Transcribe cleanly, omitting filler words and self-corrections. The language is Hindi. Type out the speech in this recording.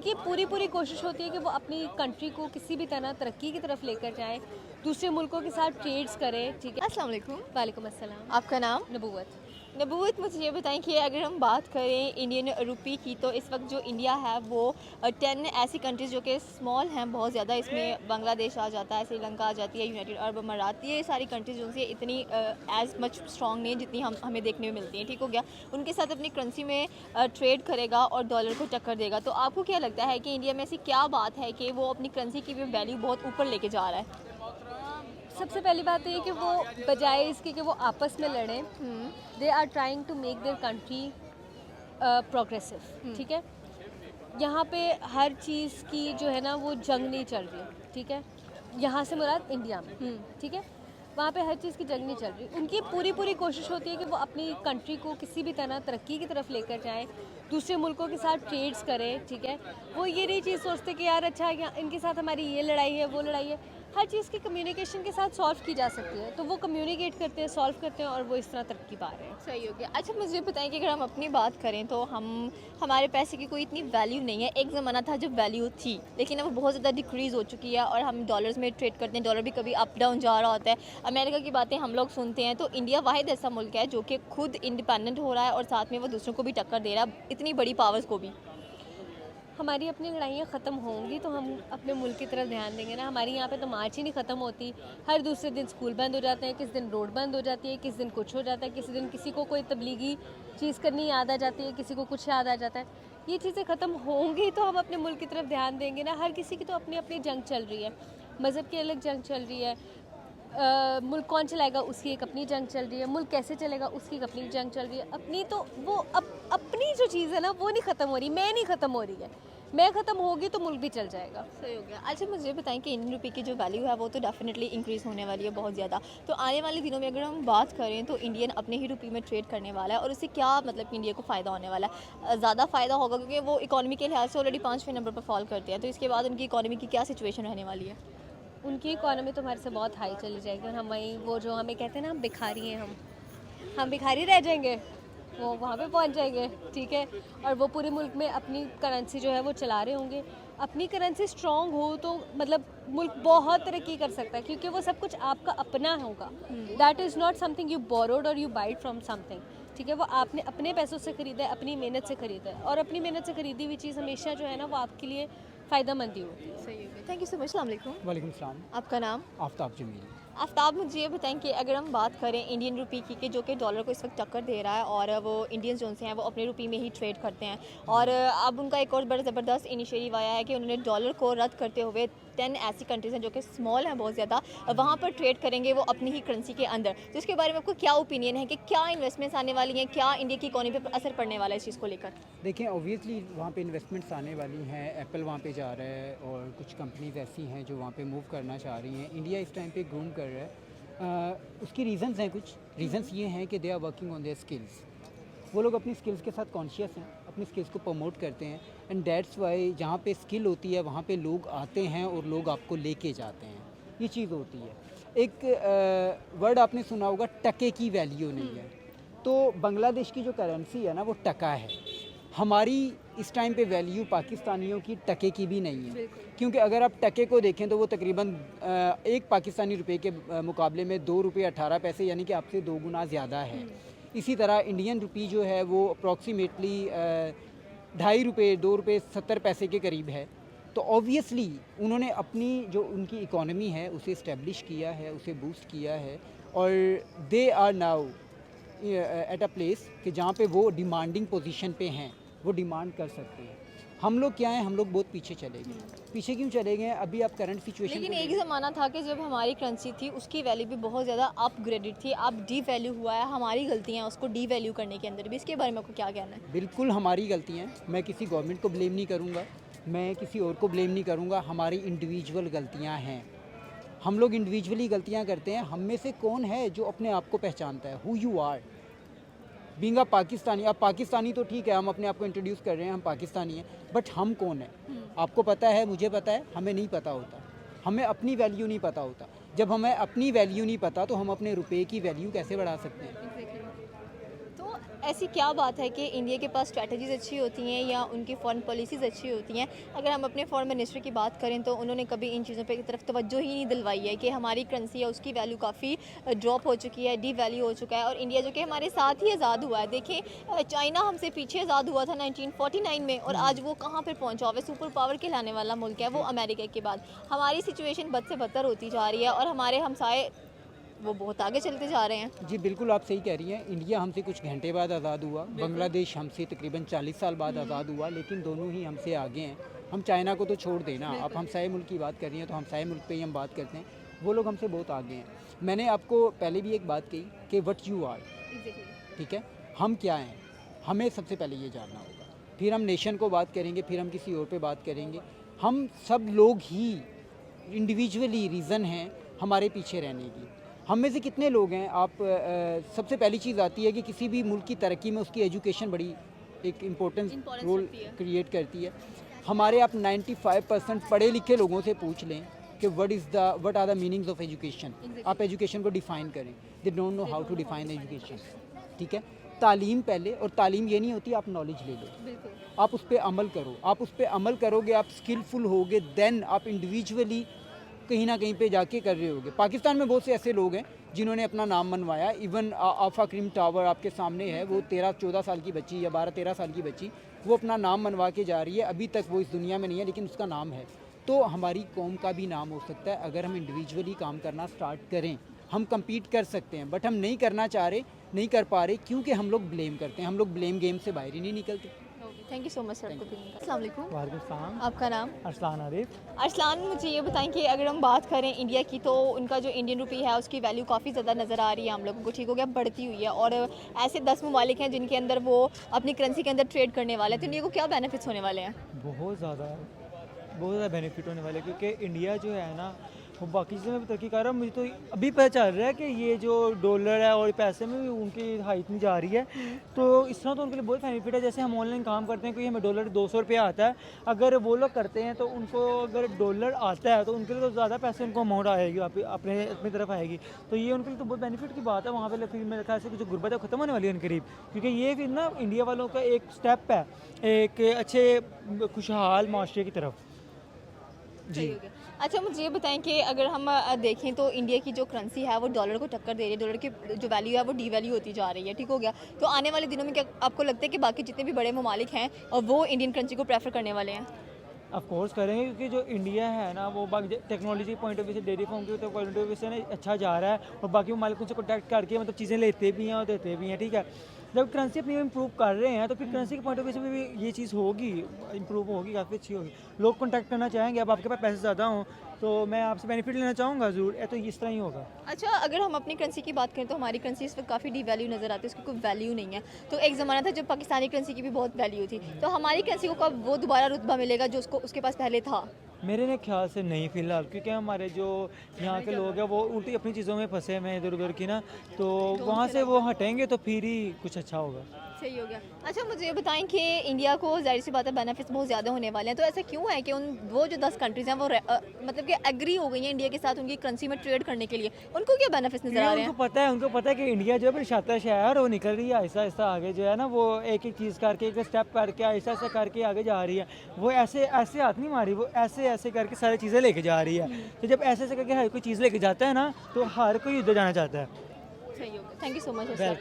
उनकी पूरी पूरी कोशिश होती है कि वो अपनी कंट्री को किसी भी तरह तरक्की की तरफ लेकर जाएं, दूसरे मुल्कों के साथ ट्रेड्स करें। ठीक है। अस्सलाम वालेकुम। वालेकुम अस्सलाम। आपका नाम? नबूवत। नबूवत, मुझे ये बताएं कि अगर हम बात करें इंडियन रुपी की, तो इस वक्त जो इंडिया है वो 10 ऐसी कंट्रीज़ जो कि स्मॉल हैं बहुत ज़्यादा, इसमें बांग्लादेश आ जाता है, श्रीलंका आ जाती है, यूनाइटेड अरब अमारात, ये सारी कंट्रीज़ जो से इतनी एज़ मच स्ट्रॉन्ग नहीं जितनी हमें देखने में मिलती हैं। ठीक हो गया, उनके साथ अपनी करेंसी में ट्रेड करेगा और डॉलर को टक्कर देगा। तो आपको क्या लगता है कि इंडिया में ऐसी क्या बात है कि वो अपनी करेंसी की भी वैल्यू बहुत ऊपर लेके जा रहा है? सबसे पहली बात तो ये कि वो बजाय इसके कि वो आपस में लड़ें, they are trying to make their country progressive. ठीक है। यहाँ पे हर चीज़ की जो है ना वो जंग नहीं चल रही। ठीक है। यहाँ से मुराद इंडिया में। ठीक है। वहाँ पे हर चीज़ की जंग नहीं चल रही। उनकी पूरी पूरी कोशिश होती है कि वो अपनी कंट्री को किसी भी तरह तरक्की की तरफ लेकर जाएं, दूसरे मुल्कों के साथ ट्रेड्स करें। ठीक है। वो ये नहीं चीज़ सोचते कि यार अच्छा इनके साथ हमारी ये लड़ाई है वो लड़ाई है। हर चीज़ की कम्युनिकेशन के साथ सॉल्व की जा सकती है, तो वो कम्युनिकेट करते हैं, सॉल्व करते हैं और वो इस तरह तरक्की पा रहे हैं। सही हो गया। अच्छा, मुझे बताएं कि अगर हम अपनी बात करें तो हमारे पैसे की कोई इतनी वैल्यू नहीं है। एक ज़माना था जब वैल्यू थी, लेकिन अब वो बहुत ज़्यादा डिक्रीज़ हो चुकी है और हम डॉलर्स में ट्रेड करते हैं। डॉलर भी कभी अप डाउन जा रहा होता है। अमेरिका की बातें हम लोग सुनते हैं, तो इंडिया वाहिद ऐसा मुल्क है जो कि खुद इंडिपेंडेंट हो रहा है और साथ में वो दूसरों को भी टक्कर दे रहा है, इतनी बड़ी पावर्स को भी। हमारी अपनी लड़ाइयाँ ख़त्म होंगी तो हम अपने मुल्क की तरफ ध्यान देंगे ना। हमारी यहाँ पे तो मार्च ही नहीं ख़त्म होती। हर दूसरे दिन स्कूल बंद हो जाते हैं, किस दिन रोड बंद हो जाती है, किस दिन कुछ हो जाता है, किसी दिन किसी को कोई तबलीगी चीज़ करनी याद आ जाती है, किसी को कुछ याद आ जाता है। ये चीज़ें ख़त्म होंगी तो हम अपने मुल्क की तरफ ध्यान देंगे ना। हर किसी की तो अपनी अपनी जंग चल रही है, मज़हब की अलग जंग चल रही है, मुल्क कौन चलाएगा उसकी एक अपनी जंग चल रही है, मुल्क कैसे चलेगा उसकी एक अपनी जंग चल रही है। अपनी तो वो अपनी जो चीज़ है ना वो नहीं ख़त्म हो रही, मैं नहीं ख़त्म हो रही है। मैं ख़त्म होगी तो मुल्क भी चल जाएगा। सही हो गया। अच्छा, मुझे बताएं कि इंडियन रुपये की जो वैल्यू है वो तो डेफिनेटली इंक्रीज़ होने वाली है बहुत ज़्यादा। तो आने वाले दिनों में अगर हम बात करें तो इंडियन अपने ही रुपये में ट्रेड करने वाला है और उससे क्या मतलब कि इंडिया को फ़ायदा होने वाला है? ज़्यादा फ़ायदा होगा क्योंकि वो इकॉनमी के लिहाज से ऑलरेडी 5वें नंबर पर फॉल करते हैं। तो इसके बाद उनकी इकॉनमी की क्या सिचुएशन रहने वाली है? उनकी इकॉनमी तो हमारे से बहुत हाई चली जाएगी और हम वहीं वो जो हमें कहते हैं ना हम भिखारी हैं, हम भिखारी रह जाएंगे, वो वहाँ पे पहुँच जाएंगे। ठीक है। और वो पूरे मुल्क में अपनी करेंसी जो है वो चला रहे होंगे। अपनी करेंसी स्ट्रॉन्ग हो तो मतलब मुल्क बहुत तरक्की कर सकता है क्योंकि वो सब कुछ आपका अपना होगा। That is not something you borrowed और यू बाइट फ्रॉम समथिंग। ठीक है। वो आपने अपने पैसों से ख़रीदा है, अपनी मेहनत से ख़रीदा है और अपनी मेहनत से ख़रीदी हुई चीज़ हमेशा जो है ना वो आपके लिए फ़ायदेमंद ही होती है। सही हो गया। Thank you so much. अस्सलाम वालेकुम। वालेकुम सलाम। आपका नाम? आफ्ताब जमील। आफ्ताब, मुझे ये बताएं कि अगर हम बात करें इंडियन रुपी की कि जो कि डॉलर को इस वक्त टक्कर दे रहा है और वो इंडियंस जो से हैं वो अपने रुपी में ही ट्रेड करते हैं और अब उनका एक और बड़ा ज़बरदस्त इनिशिएटिव आया है कि उन्होंने डॉलर को रद्द करते हुए 10 ऐसी कंट्रीज़ हैं जो कि स्मॉल हैं बहुत ज़्यादा, वहाँ पर ट्रेड करेंगे वो अपनी ही करेंसी के अंदर। तो इसके बारे में आपको क्या ओपिनियन है कि क्या इन्वेस्टमेंट्स आने वाली हैं, क्या इंडिया की इकॉनमी पर असर पड़ने वाला है इस चीज़ को लेकर? देखें, ऑब्वियसली वहाँ पे इन्वेस्टमेंट्स आने वाली हैं। एप्पल वहाँ पे जा रहा है और कुछ कंपनीज ऐसी हैं जो वहाँ पे मूव करना चाह रही हैं। इंडिया इस टाइम पे ग्रूम कर रहा है। उसकी रीज़न्स हैं, कुछ रीज़न्स ये हैं कि they are working on their skills. वो लोग अपनी स्किल्स के साथ कॉन्शियस हैं, अपनी स्किल्स को प्रमोट करते हैं एंड दैट्स वाई जहाँ पे स्किल होती है वहाँ पे लोग आते हैं और लोग आपको लेके जाते हैं। ये चीज़ होती है। एक वर्ड आपने सुना होगा, टके की वैल्यू नहीं है। तो बांग्लादेश की जो करेंसी है ना वो टका है। हमारी इस टाइम पे वैल्यू पाकिस्तानियों की टके की भी नहीं है, क्योंकि अगर आप टके को देखें तो वो तकरीबन एक पाकिस्तानी रुपए के मुकाबले में 2 रुपये 18 पैसे यानी कि आपसे 2 गुना ज़्यादा है। इसी तरह इंडियन रुपी जो है वो अप्रॉक्सीमेटली 2.5 रुपये 2 रुपये 70 पैसे के करीब है। तो ऑब्वियसली उन्होंने अपनी जो उनकी इकॉनमी है उसे इस्टेब्लिश किया है, उसे बूस्ट किया है और they are now at a place कि जहाँ पे वो डिमांडिंग पोजीशन पे हैं, वो डिमांड कर सकते हैं। हम लोग क्या हैं, हम लोग बहुत पीछे चले गए। पीछे क्यों चले गए? अभी आप करंट सिचुएशन लेकिन एक ज़माना था कि जब हमारी करेंसी थी उसकी वैल्यू भी बहुत ज़्यादा अपग्रेडेड थी। अब डी वैल्यू हुआ है, हमारी गलतियाँ उसको डी वैल्यू करने के अंदर भी। इसके बारे में आपको क्या कहना है? बिल्कुल हमारी गलतियाँ हैं। मैं किसी गवर्नमेंट को ब्लेम नहीं करूँगा, मैं किसी और को ब्लेम नहीं करूँगा। हमारी इंडिविजुअल गलतियाँ हैं। हम लोग इंडिविजुअली गलतियाँ करते हैं। हम में से कौन है जो अपने आप को पहचानता है? Who you are being a Pakistani. अब पाकिस्तानी तो ठीक है, हम अपने आप को इंट्रोड्यूस कर रहे हैं, हम पाकिस्तानी हैं, बट हम कौन है? आपको पता है, मुझे पता है, हमें नहीं पता होता। हमें अपनी वैल्यू नहीं पता होता। जब हमें अपनी वैल्यू नहीं पता तो हम अपने रुपए की वैल्यू कैसे बढ़ा सकते हैं? तो ऐसी क्या बात है कि इंडिया के पास स्ट्रैटेजीज अच्छी होती हैं या उनकी फॉरेन पॉलिसीज़ अच्छी होती हैं? अगर हम अपने फॉरेन मिनिस्टर की बात करें तो उन्होंने कभी इन चीज़ों पे की तरफ तवज्जो ही नहीं दिलवाई है कि हमारी करेंसी है उसकी वैल्यू काफ़ी ड्रॉप हो चुकी है, डी वैल्यू हो चुका है, और इंडिया जो कि हमारे साथ ही आज़ाद हुआ है। देखें चाइना हमसे पीछे आज़ाद हुआ था 1949 में, और आज वो कहाँ पर पहुँचा हुआ है, सुपर पावर कहलाने वाला मुल्क है वो अमेरिका के बाद। हमारी सिचुएशन बद से बदतर होती जा रही है और हमारे हमसाए वो बहुत आगे चलते जा रहे हैं। जी बिल्कुल आप सही कह रही हैं। इंडिया हमसे कुछ घंटे बाद आज़ाद हुआ, बांग्लादेश हमसे तकरीबन 40 साल बाद आज़ाद हुआ, लेकिन दोनों ही हमसे आगे हैं। हम चाइना को तो छोड़ देना, आप हमसाए मुल्क की बात कर रही हैं तो हमसाए मुल्क पे ही हम बात करते हैं, वो लोग हमसे बहुत आगे हैं। मैंने आपको पहले भी एक बात कही कि व्हाट यू आर, ठीक है, हम क्या हैं, हमें सबसे पहले ये जानना होगा, फिर हम नेशन को बात करेंगे, फिर हम किसी और पे बात करेंगे। हम सब लोग ही इंडिविजुअली रीज़न हैं हमारे पीछे रहने की। हम में से कितने लोग हैं, आप सबसे पहली चीज़ आती है कि किसी भी मुल्क की तरक्की में उसकी एजुकेशन बड़ी एक इम्पोर्टेंस रोल क्रिएट करती है। हमारे आप 95% पढ़े लिखे लोगों से पूछ लें कि what are the meanings of education. आप एजुकेशन को डिफ़ाइन करें, they don't know how to define education, ठीक है। तालीम पहले, और तालीम ये नहीं होती आप नॉलेज ले लो, आप उस पर अमल करो। आप उस पर अमल करोगे, आप स्किलफुल होगे, देन आप इंडिविजुअली कहीं ना कहीं पे जाके कर रहे होगे। पाकिस्तान में बहुत से ऐसे लोग हैं जिन्होंने अपना नाम मनवाया। इवन आफा क्रीम टावर आपके सामने है, वो 13-14 साल की बच्ची या 12-13 साल की बच्ची, वो अपना नाम मनवा के जा रही है। अभी तक वो इस दुनिया में नहीं है, लेकिन उसका नाम है। तो हमारी कौम का भी नाम हो सकता है अगर हम इंडिविजुअली काम करना स्टार्ट करें। हम कम्पीट कर सकते हैं, बट हम नहीं करना चाह रहे, नहीं कर पा रहे, क्योंकि हम लोग ब्लेम करते हैं। हम लोग ब्लेम गेम से बाहर ही नहीं निकलते। Thank you so much sir. अस्सलाम वालेकुम। वालेकुम सलाम। आपका नाम? अरसलान आरिफ। अरसलान, मुझे ये बताएं कि अगर हम बात करें इंडिया की तो उनका जो इंडियन रुपी है उसकी वैल्यू काफ़ी ज़्यादा नज़र आ रही है हम लोगों को, ठीक हो गया, बढ़ती हुई है। और ऐसे 10 ममालिक हैं जिनके अंदर वो अपनी करेंसी के अंदर ट्रेड करने वाले हैं, तो इंडिया को क्या बेनिफिट्स होने वाले हैं? बहुत ज़्यादा बेनिफिट होने वाले, क्योंकि इंडिया जो है ना वो बाकी चीज़ों में भी तरक्की कर रहा है। मुझे तो अभी पता चल रहा है कि ये जो डॉलर है और पैसे में भी उनकी हाइट इतनी जा रही है, तो इस तरह तो उनके लिए बहुत बेनिफिट है। जैसे हम ऑनलाइन काम करते हैं, कोई हमें डॉलर 200 रुपये आता है, अगर वो लोग करते हैं तो उनको अगर डॉलर आता है तो उनके लिए तो ज़्यादा पैसे उनको अमाउंट आएगी, अपनी तरफ आएगी। तो ये उनके लिए तो बहुत बेनिफिट की बात है। वहाँ पर फिर मेरे ख्याल से जो गुर्बत है ख़त्म होने वाली है उनके करीब, क्योंकि ये फिर ना इंडिया वालों का एक स्टेप है एक अच्छे खुशहाल माशरे की तरफ। जी अच्छा, मुझे ये बताएं कि अगर हम देखें तो इंडिया की जो करेंसी है वो डॉलर को टक्कर दे रही है, डॉलर की जो वैल्यू है वो डी वैल्यू होती जा रही है, ठीक हो गया। तो आने वाले दिनों में क्या आपको लगता है कि बाकी जितने भी बड़े ममालिक हैं और वो इंडियन करेंसी को प्रेफर करने वाले हैं? ऑफ कोर्स करेंगे, क्योंकि जो इंडिया है ना वो बाकी टेक्नोलॉजी पॉइंट ऑफ व्यू से, डेयरी फार्म के पॉइंट ऑफ व्यू से ना अच्छा जा रहा है, और बाकी ममालिकों से कॉन्टैक्ट करके मतलब चीज़ें लेते भी हैं और देते भी हैं, ठीक है। जब करेंसी अपनी इम्प्रूव कर रहे हैं तो फिर करेंसी के पॉइंट ऑफ व्यू से भी ये चीज़ होगी, इम्प्रूव होगी, काफ़ी अच्छी होगी। लोग कॉन्टैक्ट करना चाहेंगे। अब आपके पास पैसे ज़्यादा हों तो मैं आपसे बेनिफिट लेना चाहूँगा ज़रूर, तो इस तरह ही होगा। अच्छा, अगर हम अपनी करेंसी की बात करें तो हमारी करेंसी इस वक्त काफ़ी डी वैल्यू नज़र आती है, उसकी कोई वैल्यू नहीं है। तो एक ज़माना था जब पाकिस्तानी करेंसी की भी बहुत वैल्यू थी, तो हमारी करेंसी को कब वो दोबारा रुतबा मिलेगा जो उसके पास पहले था? मेरे ने ख्याल से नहीं फ़िलहाल, क्योंकि हमारे जो यहाँ के लोग हैं वो उल्टी अपनी चीज़ों में फंसे हुए हैं इधर उधर की ना, तो वहाँ से वो हटेंगे तो फिर ही कुछ अच्छा होगा। सही हो गया। अच्छा, मुझे ये बताएं कि इंडिया को ज़ाहिर सी बात है बेनिफिट्स बहुत ज़्यादा होने वाले हैं, तो ऐसा क्यों है कि वो जो 10 कंट्रीज़ हैं वो मतलब कि एग्री हो गई हैं इंडिया के साथ उनकी करेंसी में ट्रेड करने के लिए? उनको क्या बेनिफिट्स नज़र आ रहे हैं? उनको पता है कि इंडिया जो है शातिर शहर है, वो निकल रही है आहिस्ता आहिस्ता आगे, जो है ना वो एक एक चीज़ करके, एक स्टेप करके, आहिस्ता आहिस्ता करके आगे जा रही है। वो ऐसे हाथ नहीं मारी, वो ऐसे करके सारी चीज़ें लेके जा रही है। तो जब ऐसे करके हर कोई चीज़ लेके जाता है ना तो हर कोई उधर जाना चाहता है। सही हो गया। Thank you so much. Welcome.